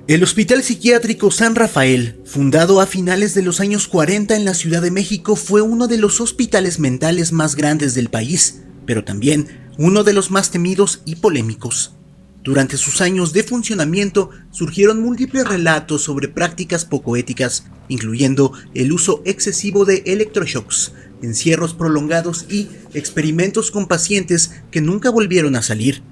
El Hospital Psiquiátrico San Rafael, fundado a finales de los años 40 en la Ciudad de México, fue uno de los hospitales mentales más grandes del país, pero también uno de los más temidos y polémicos. Durante sus años de funcionamiento surgieron múltiples relatos sobre prácticas poco éticas, incluyendo el uso excesivo de electroshocks, encierros prolongados y experimentos con pacientes que nunca volvieron a salir.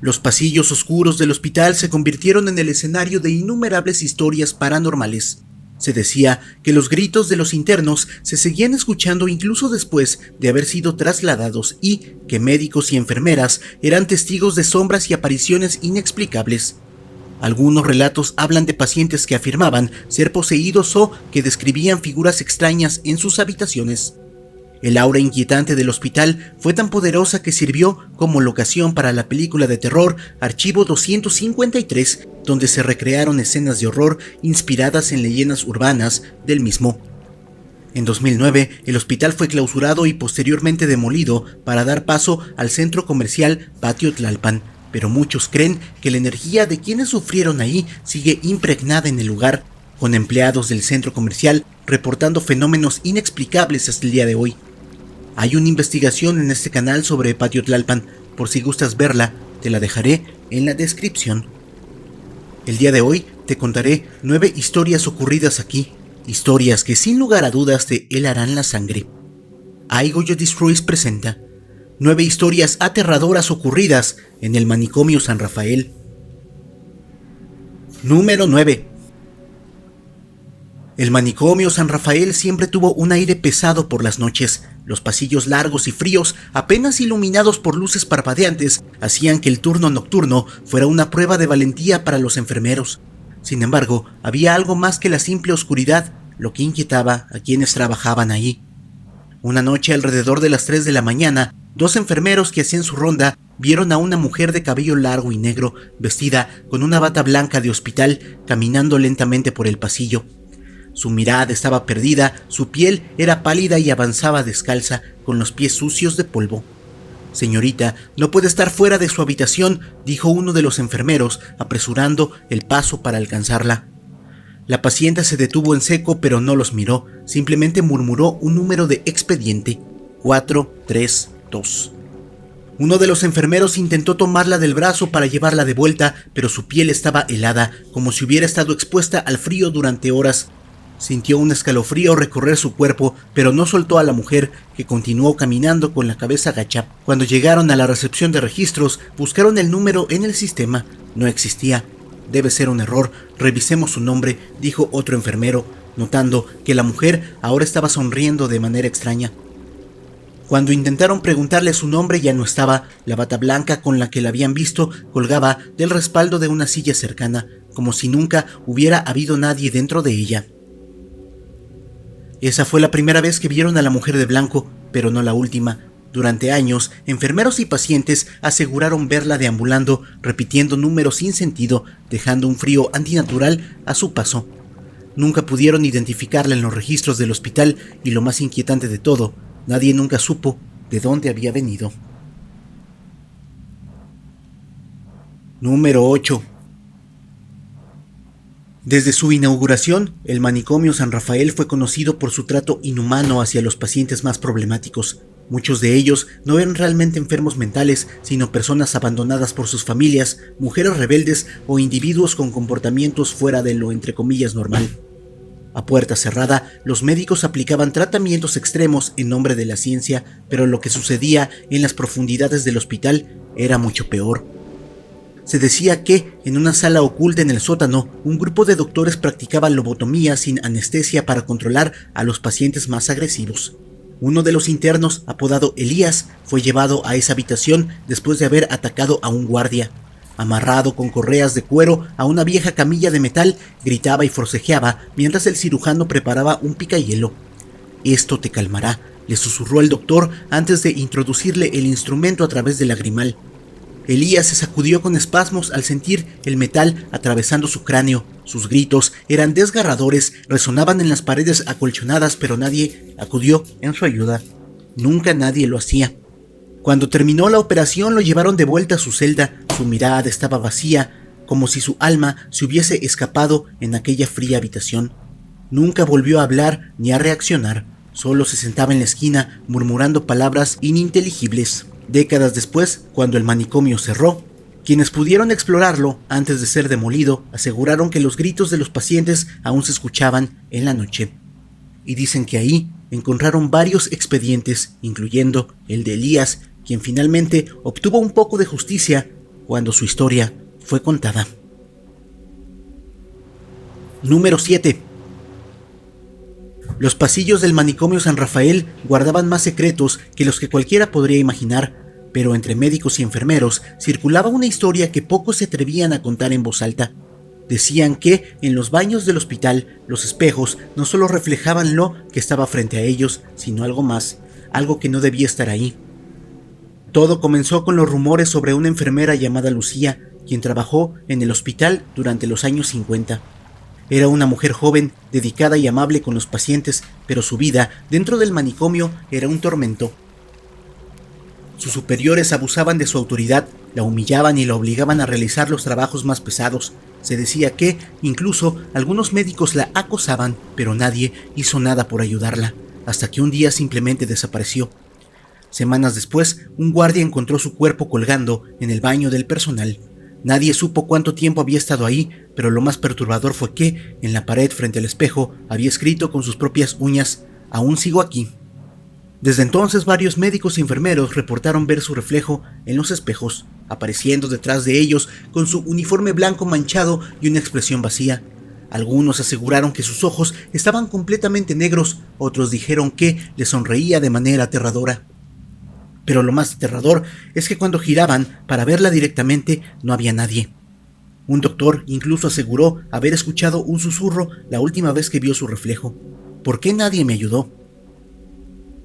Los pasillos oscuros del hospital se convirtieron en el escenario de innumerables historias paranormales. Se decía que los gritos de los internos se seguían escuchando incluso después de haber sido trasladados y que médicos y enfermeras eran testigos de sombras y apariciones inexplicables. Algunos relatos hablan de pacientes que afirmaban ser poseídos o que describían figuras extrañas en sus habitaciones. El aura inquietante del hospital fue tan poderosa que sirvió como locación para la película de terror Archivo 253, donde se recrearon escenas de horror inspiradas en leyendas urbanas del mismo. En 2009, el hospital fue clausurado y posteriormente demolido para dar paso al centro comercial Patio Tlalpan, pero muchos creen que la energía de quienes sufrieron ahí sigue impregnada en el lugar, con empleados del centro comercial reportando fenómenos inexplicables hasta el día de hoy. Hay una investigación en este canal sobre Patio Tlalpan, por si gustas verla, te la dejaré en la descripción. El día de hoy te contaré 9 historias ocurridas aquí, historias que sin lugar a dudas te helarán la sangre. Aigoyo Destroys presenta 9 historias aterradoras ocurridas en el manicomio San Rafael. Número 9. El manicomio San Rafael siempre tuvo un aire pesado por las noches. Los pasillos largos y fríos, apenas iluminados por luces parpadeantes, hacían que el turno nocturno fuera una prueba de valentía para los enfermeros. Sin embargo, había algo más que la simple oscuridad, lo que inquietaba a quienes trabajaban ahí. Una noche, alrededor de las 3 de la mañana, 2 enfermeros que hacían su ronda vieron a una mujer de cabello largo y negro, vestida con una bata blanca de hospital, caminando lentamente por el pasillo. Su mirada estaba perdida, su piel era pálida y avanzaba descalza, con los pies sucios de polvo. «Señorita, no puede estar fuera de su habitación», dijo uno de los enfermeros, apresurando el paso para alcanzarla. La paciente se detuvo en seco, pero no los miró, simplemente murmuró un número de expediente: 432. Uno de los enfermeros intentó tomarla del brazo para llevarla de vuelta, pero su piel estaba helada, como si hubiera estado expuesta al frío durante horas. Sintió un escalofrío recorrer su cuerpo, pero no soltó a la mujer, que continuó caminando con la cabeza agachada. Cuando llegaron a la recepción de registros, buscaron el número en el sistema. No existía. «Debe ser un error, revisemos su nombre», dijo otro enfermero, notando que la mujer ahora estaba sonriendo de manera extraña. Cuando intentaron preguntarle su nombre, ya no estaba. La bata blanca con la que la habían visto colgaba del respaldo de una silla cercana, como si nunca hubiera habido nadie dentro de ella. Esa fue la primera vez que vieron a la mujer de blanco, pero no la última. Durante años, enfermeros y pacientes aseguraron verla deambulando, repitiendo números sin sentido, dejando un frío antinatural a su paso. Nunca pudieron identificarla en los registros del hospital y, lo más inquietante de todo, nadie nunca supo de dónde había venido. Número 8. Desde su inauguración, el manicomio San Rafael fue conocido por su trato inhumano hacia los pacientes más problemáticos. Muchos de ellos no eran realmente enfermos mentales, sino personas abandonadas por sus familias, mujeres rebeldes o individuos con comportamientos fuera de lo entre comillas normal. A puerta cerrada, los médicos aplicaban tratamientos extremos en nombre de la ciencia, pero lo que sucedía en las profundidades del hospital era mucho peor. Se decía que, en una sala oculta en el sótano, un grupo de doctores practicaba lobotomía sin anestesia para controlar a los pacientes más agresivos. Uno de los internos, apodado Elías, fue llevado a esa habitación después de haber atacado a un guardia. Amarrado con correas de cuero a una vieja camilla de metal, gritaba y forcejeaba mientras el cirujano preparaba un picahielo. «Esto te calmará», le susurró el doctor antes de introducirle el instrumento a través del lagrimal. Elías se sacudió con espasmos al sentir el metal atravesando su cráneo. Sus gritos eran desgarradores, resonaban en las paredes acolchonadas, pero nadie acudió en su ayuda. Nunca nadie lo hacía. Cuando terminó la operación, lo llevaron de vuelta a su celda. Su mirada estaba vacía. como si su alma se hubiese escapado en aquella fría habitación. Nunca volvió a hablar ni a reaccionar, solo se sentaba en la esquina murmurando palabras ininteligibles. Décadas después, cuando el manicomio cerró, quienes pudieron explorarlo antes de ser demolido aseguraron que los gritos de los pacientes aún se escuchaban en la noche. Y dicen que ahí encontraron varios expedientes, incluyendo el de Elías, quien finalmente obtuvo un poco de justicia cuando su historia fue contada. Número 7. Los pasillos del manicomio San Rafael guardaban más secretos que los que cualquiera podría imaginar, pero entre médicos y enfermeros circulaba una historia que pocos se atrevían a contar en voz alta. Decían que en los baños del hospital los espejos no solo reflejaban lo que estaba frente a ellos, sino algo más, algo que no debía estar ahí. Todo comenzó con los rumores sobre una enfermera llamada Lucía, quien trabajó en el hospital durante los años 50. Era una mujer joven, dedicada y amable con los pacientes, pero su vida dentro del manicomio era un tormento. Sus superiores abusaban de su autoridad, la humillaban y la obligaban a realizar los trabajos más pesados. Se decía que, incluso, algunos médicos la acosaban, pero nadie hizo nada por ayudarla, hasta que un día simplemente desapareció. Semanas después, un guardia encontró su cuerpo colgando en el baño del personal. Nadie supo cuánto tiempo había estado ahí, pero lo más perturbador fue que, en la pared frente al espejo, había escrito con sus propias uñas: «Aún sigo aquí». Desde entonces, varios médicos y enfermeros reportaron ver su reflejo en los espejos, apareciendo detrás de ellos con su uniforme blanco manchado y una expresión vacía. Algunos aseguraron que sus ojos estaban completamente negros, otros dijeron que le sonreía de manera aterradora. Pero lo más aterrador es que cuando giraban para verla directamente no había nadie. Un doctor incluso aseguró haber escuchado un susurro la última vez que vio su reflejo. ¿Por qué nadie me ayudó?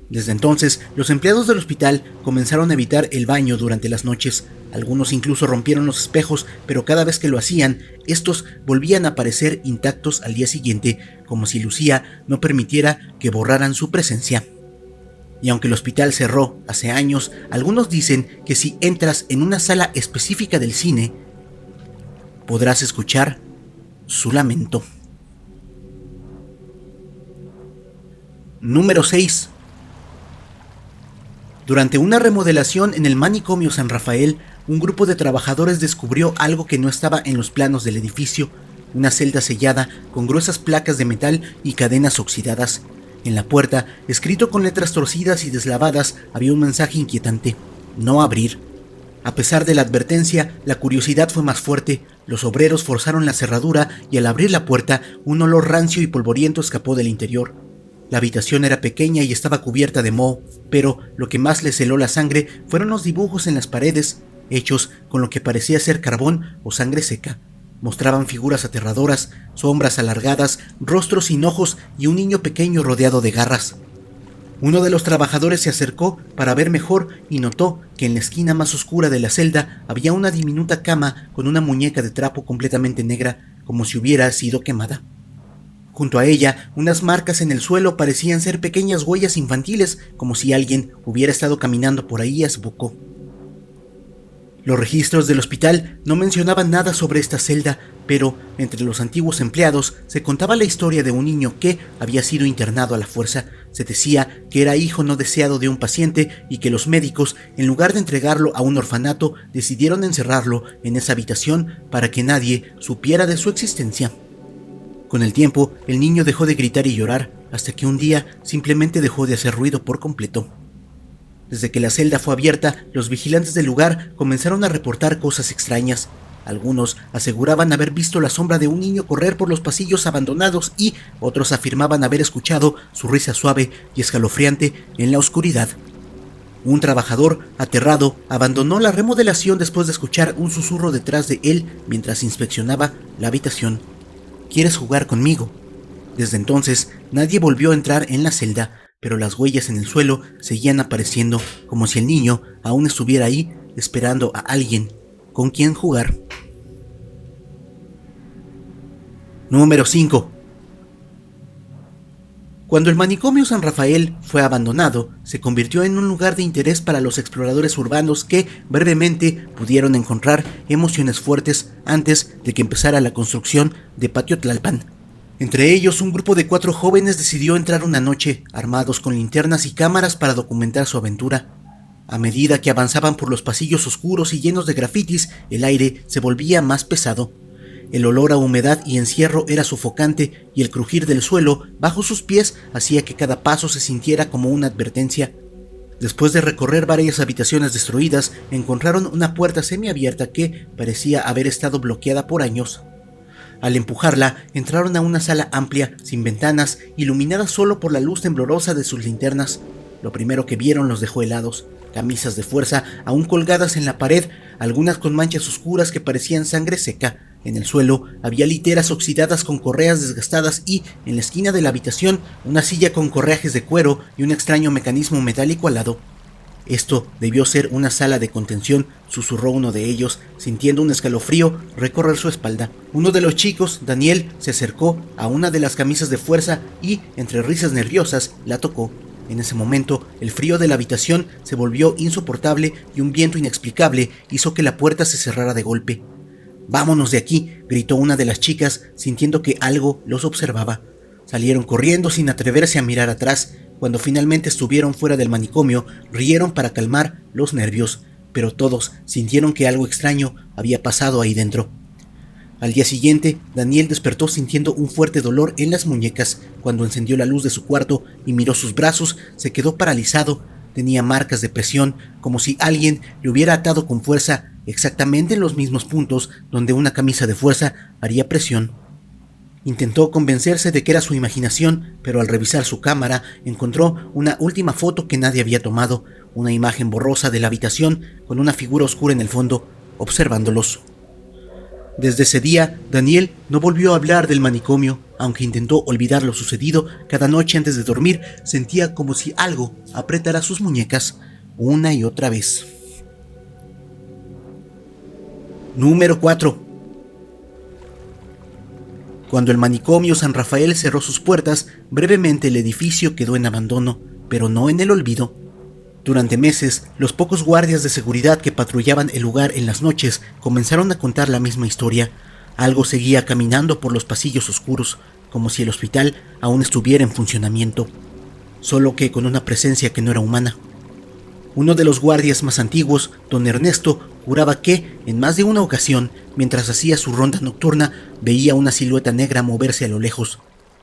Desde entonces, los empleados del hospital comenzaron a evitar el baño durante las noches. Algunos incluso rompieron los espejos, pero cada vez que lo hacían, estos volvían a aparecer intactos al día siguiente, como si Lucía no permitiera que borraran su presencia. Y aunque el hospital cerró hace años, algunos dicen que si entras en una sala específica del cine, podrás escuchar su lamento. Número 6. Durante una remodelación en el manicomio San Rafael, un grupo de trabajadores descubrió algo que no estaba en los planos del edificio: una celda sellada con gruesas placas de metal y cadenas oxidadas. En la puerta, escrito con letras torcidas y deslavadas, había un mensaje inquietante: «No abrir». A pesar de la advertencia, la curiosidad fue más fuerte. Los obreros forzaron la cerradura y al abrir la puerta, un olor rancio y polvoriento escapó del interior. La habitación era pequeña y estaba cubierta de moho, pero lo que más les heló la sangre fueron los dibujos en las paredes, hechos con lo que parecía ser carbón o sangre seca. Mostraban figuras aterradoras, sombras alargadas, rostros sin ojos y un niño pequeño rodeado de garras. Uno de los trabajadores se acercó para ver mejor y notó que en la esquina más oscura de la celda había una diminuta cama con una muñeca de trapo completamente negra, como si hubiera sido quemada. Junto a ella, unas marcas en el suelo parecían ser pequeñas huellas infantiles, como si alguien hubiera estado caminando por ahí hace poco. Los registros del hospital no mencionaban nada sobre esta celda, pero entre los antiguos empleados se contaba la historia de un niño que había sido internado a la fuerza. Se decía que era hijo no deseado de un paciente y que los médicos, en lugar de entregarlo a un orfanato, decidieron encerrarlo en esa habitación para que nadie supiera de su existencia. Con el tiempo, el niño dejó de gritar y llorar, hasta que un día simplemente dejó de hacer ruido por completo. Desde que la celda fue abierta, los vigilantes del lugar comenzaron a reportar cosas extrañas. Algunos aseguraban haber visto la sombra de un niño correr por los pasillos abandonados y otros afirmaban haber escuchado su risa suave y escalofriante en la oscuridad. Un trabajador, aterrado, abandonó la remodelación después de escuchar un susurro detrás de él mientras inspeccionaba la habitación. «¿Quieres jugar conmigo?». Desde entonces, nadie volvió a entrar en la celda, pero las huellas en el suelo seguían apareciendo, como si el niño aún estuviera ahí esperando a alguien con quien jugar. Número 5. Cuando el manicomio San Rafael fue abandonado, se convirtió en un lugar de interés para los exploradores urbanos que brevemente pudieron encontrar emociones fuertes antes de que empezara la construcción de Patio Tlalpan. Entre ellos, un grupo de 4 jóvenes decidió entrar una noche, armados con linternas y cámaras para documentar su aventura. A medida que avanzaban por los pasillos oscuros y llenos de grafitis, el aire se volvía más pesado. El olor a humedad y encierro era sofocante y el crujir del suelo bajo sus pies hacía que cada paso se sintiera como una advertencia. Después de recorrer varias habitaciones destruidas, encontraron una puerta semiabierta que parecía haber estado bloqueada por años. Al empujarla, entraron a una sala amplia, sin ventanas, iluminada solo por la luz temblorosa de sus linternas. Lo primero que vieron los dejó helados. Camisas de fuerza aún colgadas en la pared, algunas con manchas oscuras que parecían sangre seca. En el suelo había literas oxidadas con correas desgastadas y, en la esquina de la habitación, una silla con correajes de cuero y un extraño mecanismo metálico al lado. Esto debió ser una sala de contención, susurró uno de ellos, sintiendo un escalofrío recorrer su espalda. Uno de los chicos, Daniel, se acercó a una de las camisas de fuerza y, entre risas nerviosas, la tocó. En ese momento, el frío de la habitación se volvió insoportable y un viento inexplicable hizo que la puerta se cerrara de golpe. «¡Vámonos de aquí!», gritó una de las chicas, sintiendo que algo los observaba. Salieron corriendo sin atreverse a mirar atrás. Cuando finalmente estuvieron fuera del manicomio, rieron para calmar los nervios, pero todos sintieron que algo extraño había pasado ahí dentro. Al día siguiente, Daniel despertó sintiendo un fuerte dolor en las muñecas. Cuando encendió la luz de su cuarto y miró sus brazos, se quedó paralizado. Tenía marcas de presión, como si alguien le hubiera atado con fuerza exactamente en los mismos puntos donde una camisa de fuerza haría presión. Intentó convencerse de que era su imaginación, pero al revisar su cámara encontró una última foto que nadie había tomado, una imagen borrosa de la habitación con una figura oscura en el fondo, observándolos. Desde ese día, Daniel no volvió a hablar del manicomio. Aunque intentó olvidar lo sucedido, cada noche antes de dormir sentía como si algo apretara sus muñecas una y otra vez. Número 4. Cuando el manicomio San Rafael cerró sus puertas, brevemente el edificio quedó en abandono, pero no en el olvido. Durante meses, los pocos guardias de seguridad que patrullaban el lugar en las noches comenzaron a contar la misma historia. Algo seguía caminando por los pasillos oscuros, como si el hospital aún estuviera en funcionamiento, solo que con una presencia que no era humana. Uno de los guardias más antiguos, don Ernesto, juraba que, en más de una ocasión, mientras hacía su ronda nocturna, veía una silueta negra moverse a lo lejos.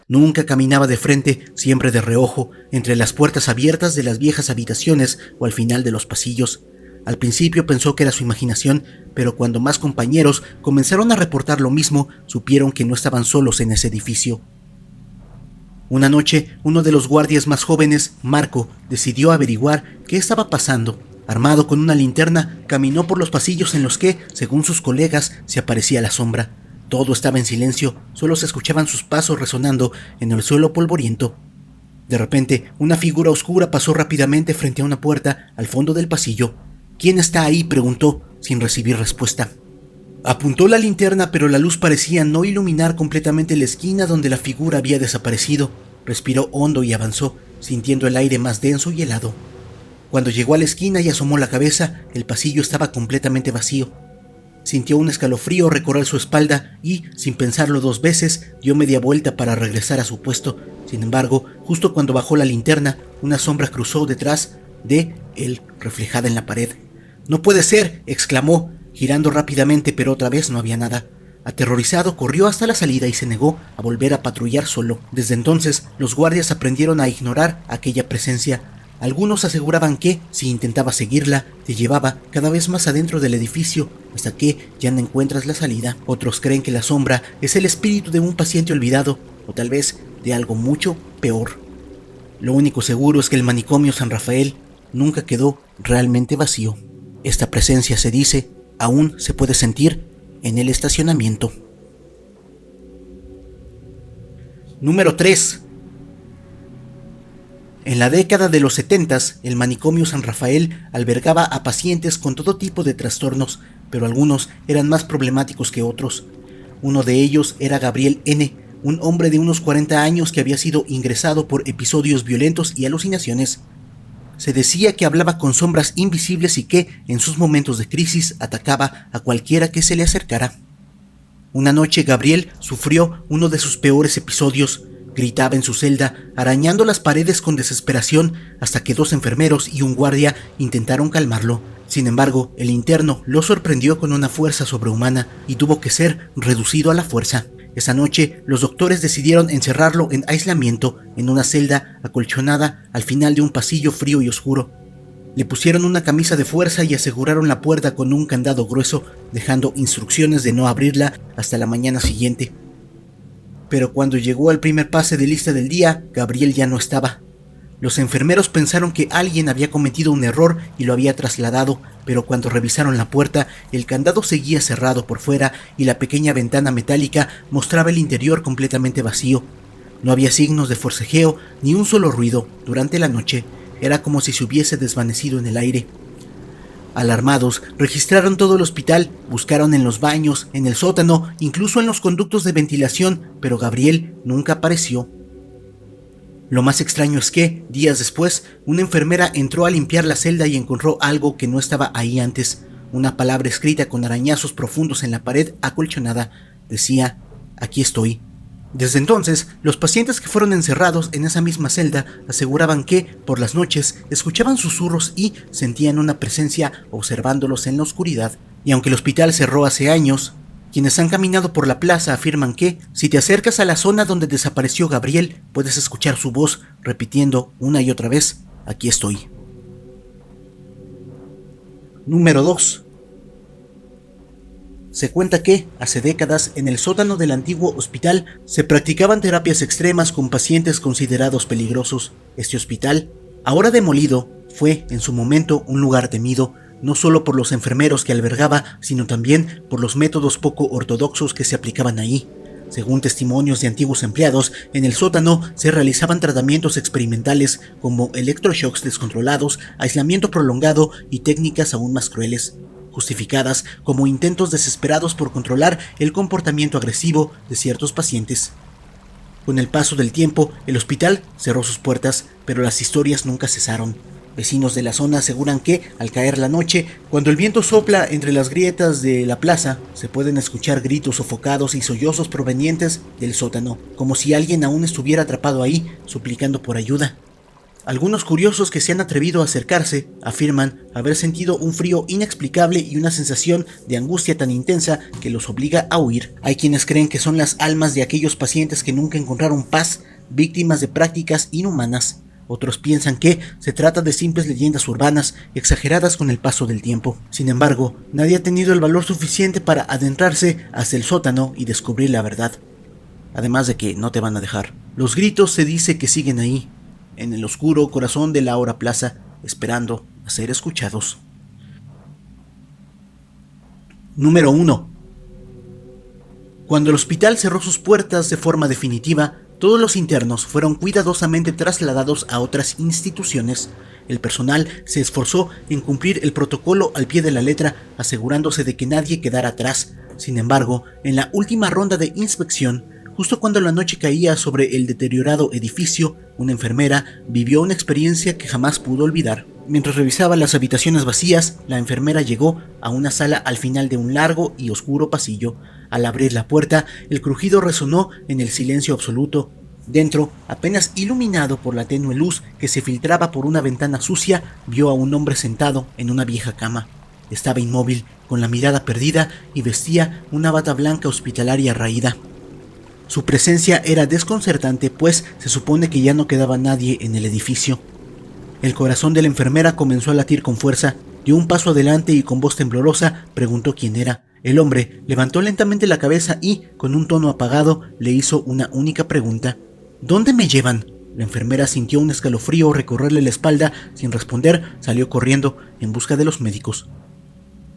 Nunca caminaba de frente, siempre de reojo, entre las puertas abiertas de las viejas habitaciones o al final de los pasillos. Al principio pensó que era su imaginación, pero cuando más compañeros comenzaron a reportar lo mismo, supieron que no estaban solos en ese edificio. Una noche, uno de los guardias más jóvenes, Marco, decidió averiguar qué estaba pasando. Armado con una linterna, caminó por los pasillos en los que, según sus colegas, se aparecía la sombra. Todo estaba en silencio, solo se escuchaban sus pasos resonando en el suelo polvoriento. De repente, una figura oscura pasó rápidamente frente a una puerta al fondo del pasillo. «¿Quién está ahí?», preguntó, sin recibir respuesta. Apuntó la linterna, pero la luz parecía no iluminar completamente la esquina donde la figura había desaparecido. Respiró hondo y avanzó, sintiendo el aire más denso y helado. Cuando llegó a la esquina y asomó la cabeza, el pasillo estaba completamente vacío. Sintió un escalofrío recorrer su espalda y, sin pensarlo 2 veces, dio media vuelta para regresar a su puesto. Sin embargo, justo cuando bajó la linterna, una sombra cruzó detrás de él, reflejada en la pared. «¡No puede ser!», exclamó, girando rápidamente, pero otra vez no había nada. Aterrorizado, corrió hasta la salida y se negó a volver a patrullar solo. Desde entonces, los guardias aprendieron a ignorar aquella presencia. Algunos aseguraban que, si intentaba seguirla, te llevaba cada vez más adentro del edificio, hasta que ya no encuentras la salida. Otros creen que la sombra es el espíritu de un paciente olvidado, o tal vez de algo mucho peor. Lo único seguro es que el manicomio San Rafael nunca quedó realmente vacío. Esta presencia, se dice, aún se puede sentir en el estacionamiento. Número 3. En la década de los 70, el manicomio San Rafael albergaba a pacientes con todo tipo de trastornos, pero algunos eran más problemáticos que otros. Uno de ellos era Gabriel N., un hombre de unos 40 años que había sido ingresado por episodios violentos y alucinaciones. Se decía que hablaba con sombras invisibles y que, en sus momentos de crisis, atacaba a cualquiera que se le acercara. Una noche Gabriel sufrió uno de sus peores episodios. Gritaba en su celda, arañando las paredes con desesperación, hasta que 2 enfermeros y un guardia intentaron calmarlo. Sin embargo, el interno lo sorprendió con una fuerza sobrehumana y tuvo que ser reducido a la fuerza. Esa noche, los doctores decidieron encerrarlo en aislamiento, en una celda acolchonada al final de un pasillo frío y oscuro. Le pusieron una camisa de fuerza y aseguraron la puerta con un candado grueso, dejando instrucciones de no abrirla hasta la mañana siguiente. Pero cuando llegó al primer pase de lista del día, Gabriel ya no estaba. Los enfermeros pensaron que alguien había cometido un error y lo había trasladado, pero cuando revisaron la puerta, el candado seguía cerrado por fuera y la pequeña ventana metálica mostraba el interior completamente vacío. No había signos de forcejeo ni un solo ruido durante la noche. Era como si se hubiese desvanecido en el aire. Alarmados, registraron todo el hospital, buscaron en los baños, en el sótano, incluso en los conductos de ventilación, pero Gabriel nunca apareció. Lo más extraño es que, días después, una enfermera entró a limpiar la celda y encontró algo que no estaba ahí antes, una palabra escrita con arañazos profundos en la pared acolchonada. Decía: «Aquí estoy». Desde entonces, los pacientes que fueron encerrados en esa misma celda aseguraban que, por las noches, escuchaban susurros y sentían una presencia observándolos en la oscuridad. Y aunque el hospital cerró hace años, quienes han caminado por la plaza afirman que, si te acercas a la zona donde desapareció Gabriel, puedes escuchar su voz repitiendo una y otra vez: «Aquí estoy». Número 2. Se cuenta que, hace décadas, en el sótano del antiguo hospital se practicaban terapias extremas con pacientes considerados peligrosos. Este hospital, ahora demolido, fue, en su momento, un lugar temido, no solo por los enfermeros que albergaba, sino también por los métodos poco ortodoxos que se aplicaban ahí. Según testimonios de antiguos empleados, en el sótano se realizaban tratamientos experimentales como electroshocks descontrolados, aislamiento prolongado y técnicas aún más crueles, justificadas como intentos desesperados por controlar el comportamiento agresivo de ciertos pacientes. Con el paso del tiempo, el hospital cerró sus puertas, pero las historias nunca cesaron. Vecinos de la zona aseguran que, al caer la noche, cuando el viento sopla entre las grietas de la plaza, se pueden escuchar gritos sofocados y sollozos provenientes del sótano, como si alguien aún estuviera atrapado ahí, suplicando por ayuda. Algunos curiosos que se han atrevido a acercarse afirman haber sentido un frío inexplicable y una sensación de angustia tan intensa que los obliga a huir. Hay quienes creen que son las almas de aquellos pacientes que nunca encontraron paz, víctimas de prácticas inhumanas. Otros piensan que se trata de simples leyendas urbanas exageradas con el paso del tiempo. Sin embargo, nadie ha tenido el valor suficiente para adentrarse hacia el sótano y descubrir la verdad. Además de que no te van a dejar. Los gritos se dice que siguen ahí, en el oscuro corazón de la Ahora Plaza, esperando a ser escuchados. Número 1. Cuando el hospital cerró sus puertas de forma definitiva, todos los internos fueron cuidadosamente trasladados a otras instituciones. El personal se esforzó en cumplir el protocolo al pie de la letra, asegurándose de que nadie quedara atrás. Sin embargo, en la última ronda de inspección, justo cuando la noche caía sobre el deteriorado edificio, una enfermera vivió una experiencia que jamás pudo olvidar. Mientras revisaba las habitaciones vacías, la enfermera llegó a una sala al final de un largo y oscuro pasillo. Al abrir la puerta, el crujido resonó en el silencio absoluto. Dentro, apenas iluminado por la tenue luz que se filtraba por una ventana sucia, vio a un hombre sentado en una vieja cama. Estaba inmóvil, con la mirada perdida, y vestía una bata blanca hospitalaria raída. Su presencia era desconcertante, pues se supone que ya no quedaba nadie en el edificio. El corazón de la enfermera comenzó a latir con fuerza, dio un paso adelante y con voz temblorosa preguntó quién era. El hombre levantó lentamente la cabeza y, con un tono apagado, le hizo una única pregunta: ¿Dónde me llevan? La enfermera sintió un escalofrío recorrerle la espalda. Sin responder, salió corriendo en busca de los médicos.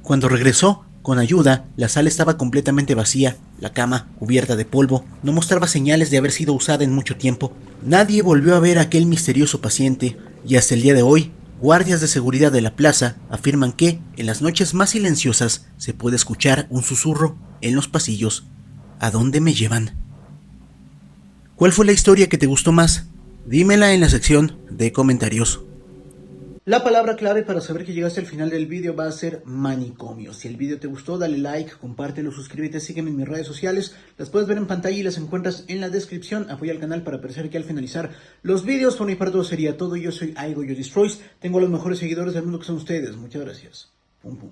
Cuando regresó, con ayuda, la sala estaba completamente vacía. La cama, cubierta de polvo, no mostraba señales de haber sido usada en mucho tiempo. Nadie volvió a ver a aquel misterioso paciente, y hasta el día de hoy, guardias de seguridad de la plaza afirman que, en las noches más silenciosas, se puede escuchar un susurro en los pasillos. ¿A dónde me llevan? ¿Cuál fue la historia que te gustó más? Dímela en la sección de comentarios. La palabra clave para saber que llegaste al final del vídeo va a ser manicomio. Si el vídeo te gustó, dale like, compártelo, suscríbete, sígueme en mis redes sociales. Las puedes ver en pantalla y las encuentras en la descripción. Apoya al canal para aparecer aquí al finalizar los vídeos. Por mi parte todo sería todo. Yo soy Aigo Yo Destroys. Tengo a los mejores seguidores del mundo que son ustedes. Muchas gracias. Pum pum.